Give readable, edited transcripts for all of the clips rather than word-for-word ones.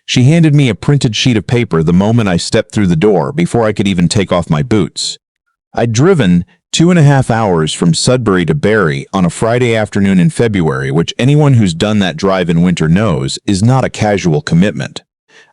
She handed me a printed sheet of paper the moment I stepped through the door before I could even take off my boots. I'd driven 2.5 hours from Sudbury to Barrie on a Friday afternoon in February, which anyone who's done that drive in winter knows is not a casual commitment.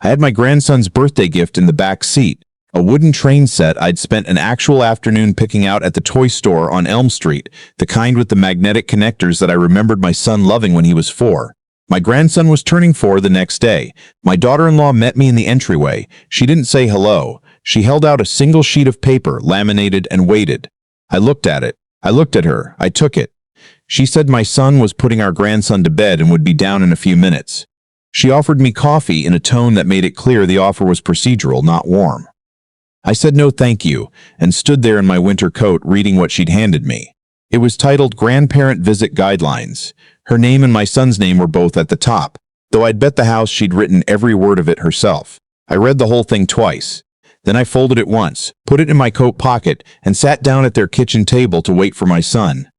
I had my grandson's birthday gift in the back seat, a wooden train set I'd spent an actual afternoon picking out at the toy store on Elm Street, the kind with the magnetic connectors that I remembered my son loving when he was 4. My grandson was turning 4 the next day. My daughter-in-law met me in the entryway. She didn't say hello. She held out a single sheet of paper, laminated, and waited. I looked at it. I looked at her. I took it. She said my son was putting our grandson to bed and would be down in a few minutes. She offered me coffee in a tone that made it clear the offer was procedural, not warm. I said no thank you, and stood there in my winter coat reading what she'd handed me. It was titled Grandparent Visit Guidelines. Her name and my son's name were both at the top, though I'd bet the house she'd written every word of it herself. I read the whole thing twice. Then I folded it once, put it in my coat pocket, and sat down at their kitchen table to wait for my son.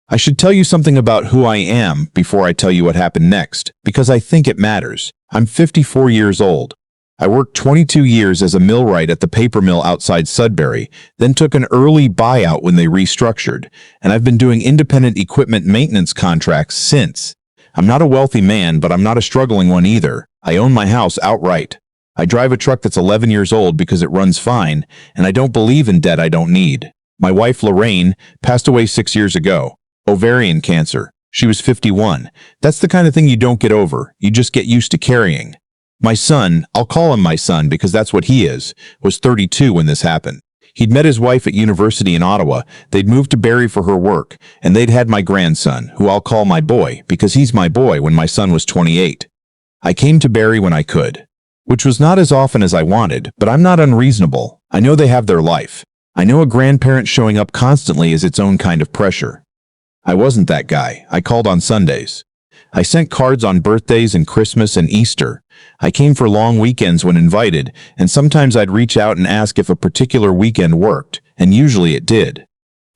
I should tell you something about who I am before I tell you what happened next, because I think it matters. I'm 54 years old. I worked 22 years as a millwright at the paper mill outside Sudbury, then took an early buyout when they restructured, and I've been doing independent equipment maintenance contracts since. I'm not a wealthy man, but I'm not a struggling one either. I own my house outright. I drive a truck that's 11 years old because it runs fine, and I don't believe in debt I don't need. My wife, Lorraine, passed away 6 years ago. Ovarian cancer. She was 51. That's the kind of thing you don't get over. You just get used to carrying. My son, I'll call him my son because that's what he is, was 32 when this happened. He'd met his wife at university in Ottawa, they'd moved to Barrie for her work, and they'd had my grandson, who I'll call my boy because he's my boy, when my son was 28. I came to Barrie when I could, which was not as often as I wanted, but I'm not unreasonable. I know they have their life. I know a grandparent showing up constantly is its own kind of pressure. I wasn't that guy. I called on Sundays. I sent cards on birthdays and Christmas and Easter. I came for long weekends when invited, and sometimes I'd reach out and ask if a particular weekend worked, and usually it did.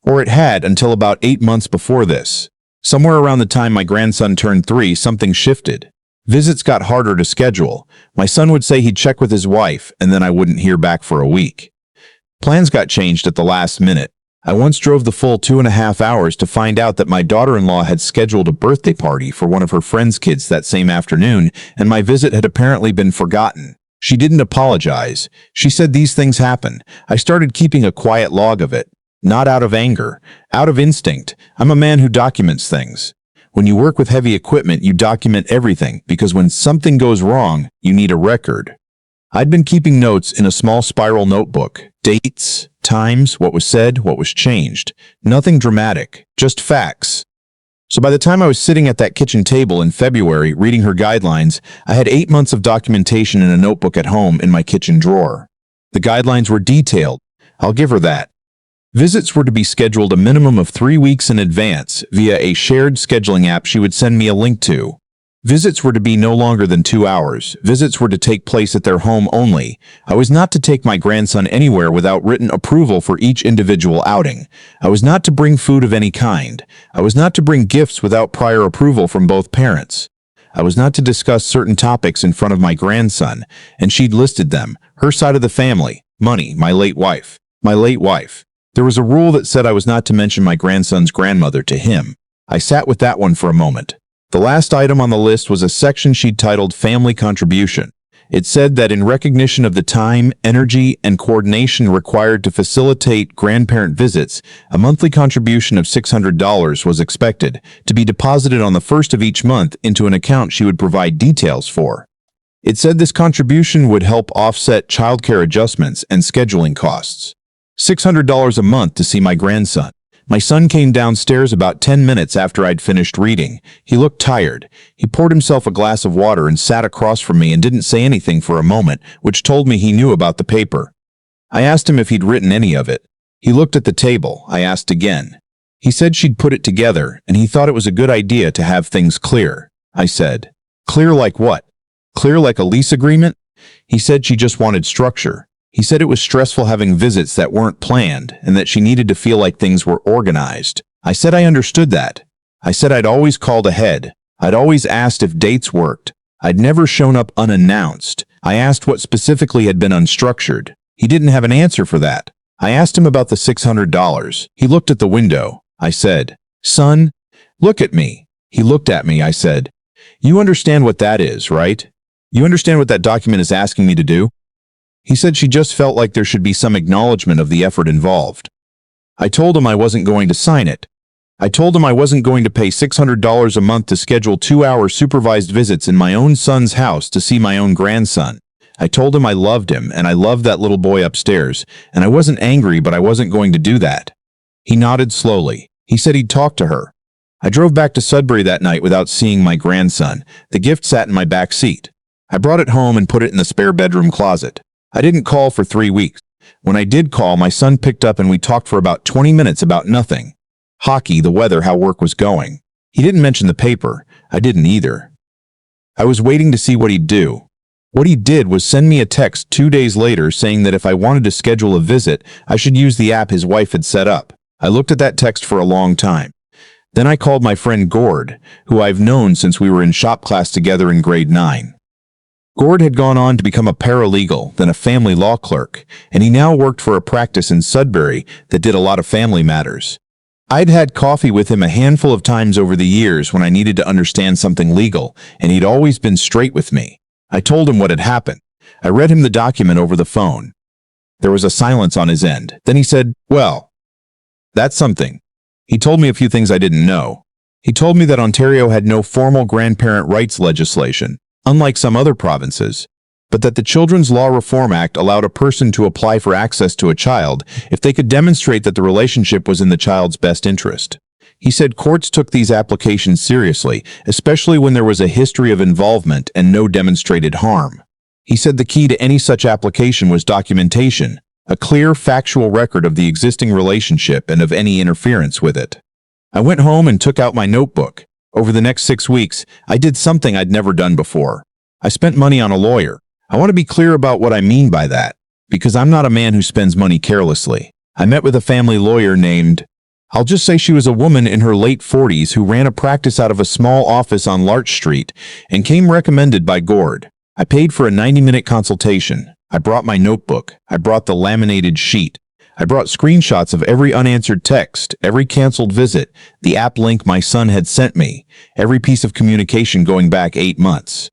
Or it had until about 8 months before this. Somewhere around the time my grandson turned 3, something shifted. Visits got harder to schedule. My son would say he'd check with his wife, and then I wouldn't hear back for a week. Plans got changed at the last minute. I once drove the full 2.5 hours to find out that my daughter-in-law had scheduled a birthday party for one of her friend's kids that same afternoon, and my visit had apparently been forgotten. She didn't apologize. She said these things happen. I started keeping a quiet log of it. Not out of anger, out of instinct. I'm a man who documents things. When you work with heavy equipment, you document everything, because when something goes wrong, you need a record. I'd been keeping notes in a small spiral notebook. Dates, times, what was said, what was changed. Nothing dramatic, just facts. So by the time I was sitting at that kitchen table in February reading her guidelines, I had 8 months of documentation in a notebook at home in my kitchen drawer. The guidelines were detailed. I'll give her that. Visits were to be scheduled a minimum of 3 weeks in advance via a shared scheduling app she would send me a link to. Visits were to be no longer than 2 hours. Visits were to take place at their home only. I was not to take my grandson anywhere without written approval for each individual outing. I was not to bring food of any kind. I was not to bring gifts without prior approval from both parents. I was not to discuss certain topics in front of my grandson, and she'd listed them. Her side of the family, money, my late wife. There was a rule that said I was not to mention my grandson's grandmother to him. I sat with that one for a moment. The last item on the list was a section she'd titled Family Contribution. It said that in recognition of the time, energy, and coordination required to facilitate grandparent visits, a monthly contribution of $600 was expected to be deposited on the first of each month into an account she would provide details for. It said this contribution would help offset childcare adjustments and scheduling costs. $600 a month to see my grandson. My son came downstairs about 10 minutes after I'd finished reading. He looked tired. He poured himself a glass of water and sat across from me and didn't say anything for a moment, which told me he knew about the paper. I asked him if he'd written any of it. He looked at the table. I asked again. He said she'd put it together, and he thought it was a good idea to have things clear. I said, "Clear like what? Clear like a lease agreement?" He said she just wanted structure. He said it was stressful having visits that weren't planned and that she needed to feel like things were organized. I said I understood that. I said I'd always called ahead. I'd always asked if dates worked. I'd never shown up unannounced. I asked what specifically had been unstructured. He didn't have an answer for that. I asked him about the $600. He looked at the window. I said, "Son, look at me." He looked at me. I said, "You understand what that is, right? You understand what that document is asking me to do?" He said she just felt like there should be some acknowledgement of the effort involved. I told him I wasn't going to sign it. I told him I wasn't going to pay $600 a month to schedule 2-hour supervised visits in my own son's house to see my own grandson. I told him I loved him and I loved that little boy upstairs, and I wasn't angry, but I wasn't going to do that. He nodded slowly. He said he'd talk to her. I drove back to Sudbury that night without seeing my grandson. The gift sat in my back seat. I brought it home and put it in the spare bedroom closet. I didn't call for 3 weeks. When I did call, my son picked up and we talked for about 20 minutes about nothing. Hockey, the weather, how work was going. He didn't mention the paper. I didn't either. I was waiting to see what he'd do. What he did was send me a text 2 days later saying that if I wanted to schedule a visit, I should use the app his wife had set up. I looked at that text for a long time. Then I called my friend Gord, who I've known since we were in shop class together in grade 9. Gord had gone on to become a paralegal, then a family law clerk, and he now worked for a practice in Sudbury that did a lot of family matters. I'd had coffee with him a handful of times over the years when I needed to understand something legal, and he'd always been straight with me. I told him what had happened. I read him the document over the phone. There was a silence on his end. Then he said, "Well, that's something." He told me a few things I didn't know. He told me that Ontario had no formal grandparent rights legislation, unlike some other provinces, but that the Children's Law Reform Act allowed a person to apply for access to a child if they could demonstrate that the relationship was in the child's best interest. He said courts took these applications seriously, especially when there was a history of involvement and no demonstrated harm. He said the key to any such application was documentation, a clear, factual record of the existing relationship and of any interference with it. I went home and took out my notebook. Over the next 6 weeks, I did something I'd never done before. I spent money on a lawyer. I want to be clear about what I mean by that, because I'm not a man who spends money carelessly. I met with a family lawyer named, I'll just say she was a woman in her late 40s who ran a practice out of a small office on Larch Street and came recommended by Gord. I paid for a 90-minute consultation. I brought my notebook. I brought the laminated sheet. I brought screenshots of every unanswered text, every canceled visit, the app link my son had sent me, every piece of communication going back 8 months.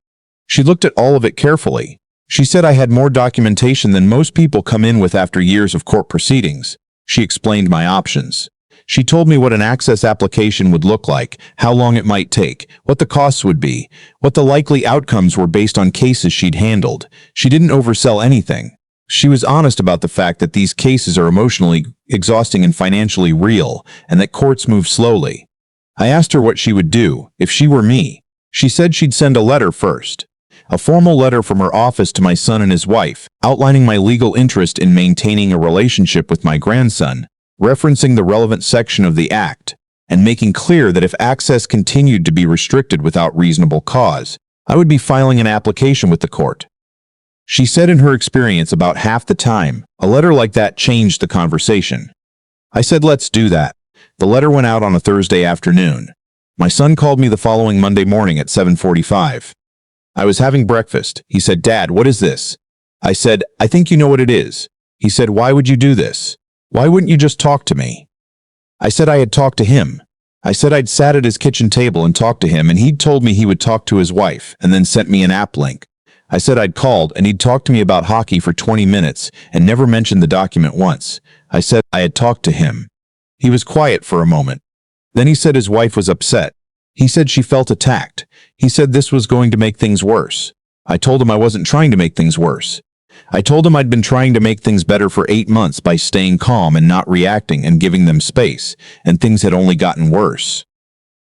She looked at all of it carefully. She said I had more documentation than most people come in with after years of court proceedings. She explained my options. She told me what an access application would look like, how long it might take, what the costs would be, what the likely outcomes were based on cases she'd handled. She didn't oversell anything. She was honest about the fact that these cases are emotionally exhausting and financially real, and that courts move slowly. I asked her what she would do if she were me. She said she'd send a letter first. A formal letter from her office to my son and his wife, outlining my legal interest in maintaining a relationship with my grandson, referencing the relevant section of the Act, and making clear that if access continued to be restricted without reasonable cause, I would be filing an application with the court. She said in her experience about half the time, a letter like that changed the conversation. I said, let's do that. The letter went out on a Thursday afternoon. My son called me the following Monday morning at 7:45. I was having breakfast. He said, Dad, what is this? I said, I think you know what it is. He said, why would you do this? Why wouldn't you just talk to me? I said I had talked to him. I said I'd sat at his kitchen table and talked to him, and he'd told me he would talk to his wife and then sent me an app link. I said I'd called and he'd talked to me about hockey for 20 minutes and never mentioned the document once. I said I had talked to him. He was quiet for a moment. Then he said his wife was upset. He said she felt attacked. He said this was going to make things worse. I told him I wasn't trying to make things worse. I told him I'd been trying to make things better for 8 months by staying calm and not reacting and giving them space, and things had only gotten worse.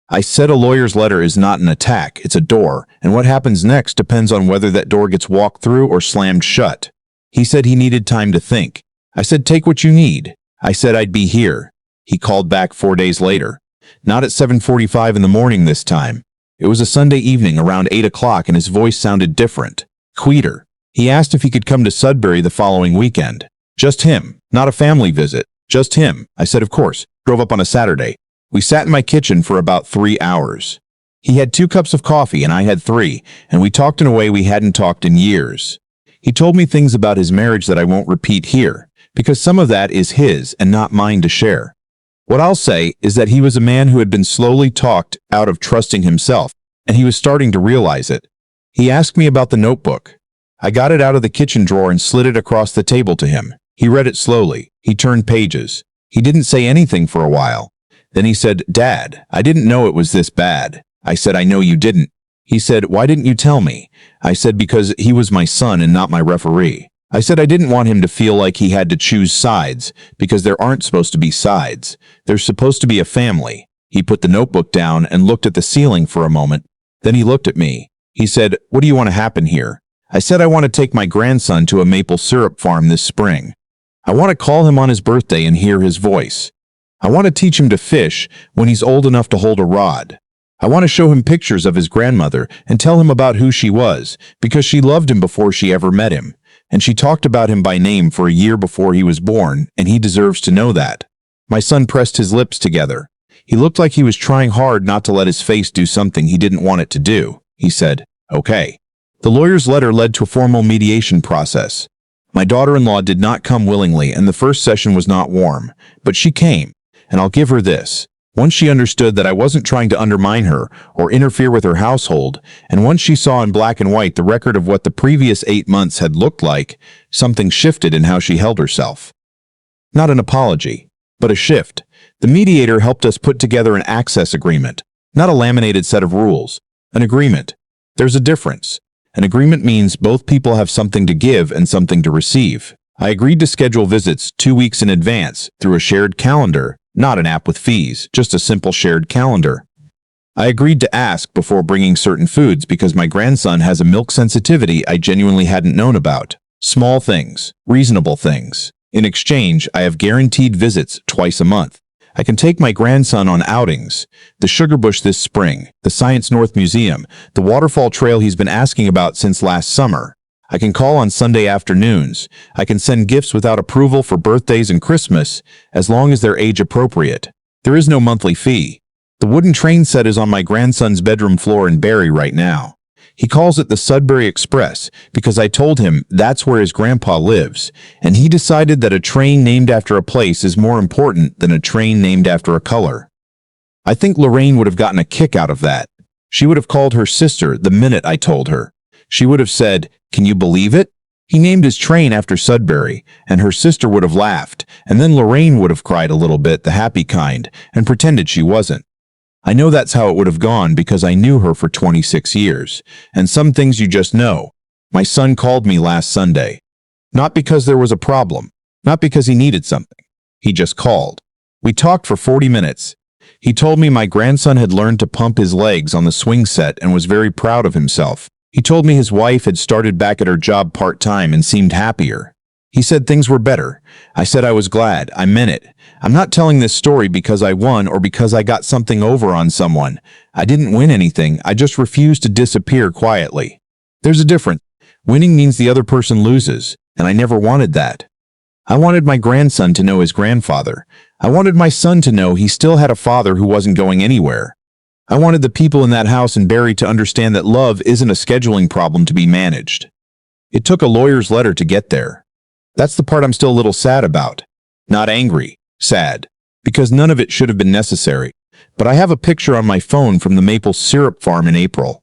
I said a lawyer's letter is not an attack, it's a door, and what happens next depends on whether that door gets walked through or slammed shut. He said he needed time to think. I said, take what you need. I said I'd be here. He called back 4 days later. Not at 7:45 in the morning this time. It was a Sunday evening around 8 o'clock and his voice sounded different, quieter. He asked if he could come to Sudbury the following weekend. Just him, not a family visit, just him. I said, of course. Drove up on a Saturday. We sat in my kitchen for about 3 hours. He had 2 cups of coffee and I had 3, and we talked in a way we hadn't talked in years. He told me things about his marriage that I won't repeat here, because some of that is his and not mine to share. What I'll say is that he was a man who had been slowly talked out of trusting himself, and he was starting to realize it. He asked me about the notebook. I got it out of the kitchen drawer and slid it across the table to him. He read it slowly. He turned pages. He didn't say anything for a while. Then he said, "Dad, I didn't know it was this bad." I said, "I know you didn't." He said, "Why didn't you tell me?" I said, "Because he was my son and not my referee." I said I didn't want him to feel like he had to choose sides, because there aren't supposed to be sides. There's supposed to be a family. He put the notebook down and looked at the ceiling for a moment. Then he looked at me. He said, "What do you want to happen here?" I said I want to take my grandson to a maple syrup farm this spring. I want to call him on his birthday and hear his voice. I want to teach him to fish when he's old enough to hold a rod. I want to show him pictures of his grandmother and tell him about who she was, because she loved him before she ever met him, and she talked about him by name for a year before he was born, and he deserves to know that. My son pressed his lips together. He looked like he was trying hard not to let his face do something he didn't want it to do. He said, "Okay." The lawyer's letter led to a formal mediation process. My daughter-in-law did not come willingly, and the first session was not warm, but she came, and I'll give her this. Once she understood that I wasn't trying to undermine her or interfere with her household, and once she saw in black and white the record of what the previous 8 months had looked like, something shifted in how she held herself. Not an apology, but a shift. The mediator helped us put together an access agreement, not a laminated set of rules. An agreement. There's a difference. An agreement means both people have something to give and something to receive. I agreed to schedule visits 2 weeks in advance through a shared calendar, not an app with fees, just a simple shared calendar. I agreed to ask before bringing certain foods because my grandson has a milk sensitivity I genuinely hadn't known about. Small things, reasonable things. In exchange, I have guaranteed visits twice a month. I can take my grandson on outings, the Sugar Bush this spring, the Science North Museum, the waterfall trail he's been asking about since last summer. I can call on Sunday afternoons. I can send gifts without approval for birthdays and Christmas, as long as they're age appropriate. There is no monthly fee. The wooden train set is on my grandson's bedroom floor in Barrie right now. He calls it the Sudbury Express because I told him that's where his grandpa lives, and he decided that a train named after a place is more important than a train named after a color. I think Lorraine would have gotten a kick out of that. She would have called her sister the minute I told her. She would have said, "Can you believe it? He named his train after Sudbury," and her sister would have laughed, and then Lorraine would have cried a little bit, the happy kind, and pretended she wasn't. I know that's how it would have gone because I knew her for 26 years, and some things you just know. My son called me last Sunday. Not because there was a problem, not because he needed something. He just called. We talked for 40 minutes. He told me my grandson had learned to pump his legs on the swing set and was very proud of himself. He told me his wife had started back at her job part-time and seemed happier. He said things were better. I said I was glad. I meant it. I'm not telling this story because I won or because I got something over on someone. I didn't win anything. I just refused to disappear quietly. There's a difference. Winning means the other person loses, and I never wanted that. I wanted my grandson to know his grandfather. I wanted my son to know he still had a father who wasn't going anywhere. I wanted the people in that house in Barrie to understand that love isn't a scheduling problem to be managed. It took a lawyer's letter to get there. That's the part I'm still a little sad about. Not angry, sad, because none of it should have been necessary. But I have a picture on my phone from the maple syrup farm in April.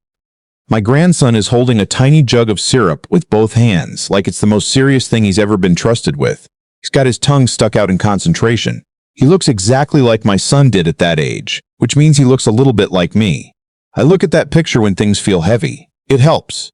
My grandson is holding a tiny jug of syrup with both hands, like it's the most serious thing he's ever been trusted with. He's got his tongue stuck out in concentration. He looks exactly like my son did at that age, which means he looks a little bit like me. I look at that picture when things feel heavy. It helps.